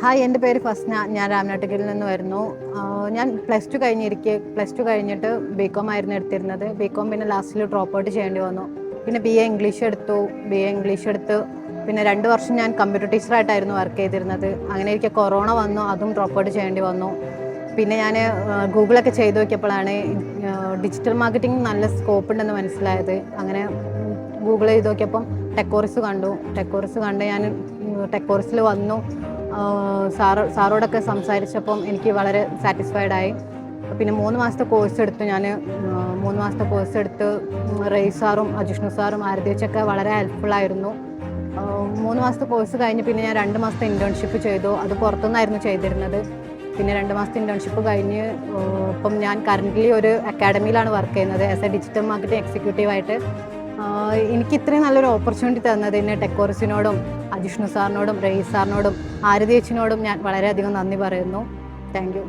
Hi, എൻ്റെ പേര് ഫസ്ന. ഞാൻ രാമനാട്ടുകരയിൽ നിന്ന് വരുന്നു. ഞാൻ പ്ലസ് ടു കഴിഞ്ഞിട്ട് ബികോം ആയിരുന്നു എടുത്തിരുന്നത്. ബികോം പിന്നെ ലാസ്റ്റിൽ ഡ്രോപ്പ് ഔട്ട് ചെയ്യേണ്ടി വന്നു. പിന്നെ ബി എ ഇംഗ്ലീഷ് എടുത്ത് പിന്നെ 2 വർഷം ഞാൻ കമ്പ്യൂട്ടർ ടീച്ചറായിട്ടായിരുന്നു വർക്ക് ചെയ്തിരുന്നത്. അങ്ങനെ എനിക്ക് കൊറോണ വന്നു, അതും ഡ്രോപ്പ് ഔട്ട് ചെയ്യേണ്ടി വന്നു. പിന്നെ ഞാൻ ഗൂഗിളൊക്കെ ചെയ്ത് നോക്കിയപ്പോഴാണ് ഡിജിറ്റൽ മാർക്കറ്റിംഗ് നല്ല സ്കോപ്പ് ഉണ്ടെന്ന് മനസ്സിലായത്. അങ്ങനെ ഗൂഗിൾ ചെയ്ത് നോക്കിയപ്പം ടെക്കോറിസ് കണ്ട് ഞാൻ ടെക്കോറിസിൽ വന്നു. സാറോടൊക്കെ സംസാരിച്ചപ്പം എനിക്ക് വളരെ സാറ്റിസ്ഫൈഡായി. പിന്നെ 3 മാസത്തെ കോഴ്സ് എടുത്തു. ഞാൻ 3 മാസത്തെ കോഴ്സ് എടുത്ത് റെയ്സ് സാറും അജിഷ്ണു സാറും ആരതിച്ചൊക്കെ വളരെ ഹെൽപ്ഫുള്ളായിരുന്നു. 3 മാസത്തെ കോഴ്സ് കഴിഞ്ഞ് പിന്നെ ഞാൻ 2 മാസത്തെ ഇൻറ്റേൺഷിപ്പ് ചെയ്തു. അത് പുറത്തുനിന്നായിരുന്നു ചെയ്തിരുന്നത്. പിന്നെ 2 മാസത്തെ ഇൻറ്റേൺഷിപ്പ് കഴിഞ്ഞ് ഇപ്പം ഞാൻ കറൻ്റ്ലി ഒരു അക്കാഡമിയിലാണ് വർക്ക് ചെയ്യുന്നത് ആസ് എ ഡിജിറ്റൽ മാർക്കറ്റിംഗ് എക്സിക്യൂട്ടീവായിട്ട്. എനിക്ക് ഇത്രയും നല്ലൊരു ഓപ്പർച്യൂണിറ്റി തന്നതിന് ടെക്കോറിസിനോടും അജിഷ്ണു സാറിനോടും റെയ്സ് സാറിനോടും ആരതി ചേച്ചിനോടും ഞാൻ വളരെയധികം നന്ദി പറയുന്നു. Thank you.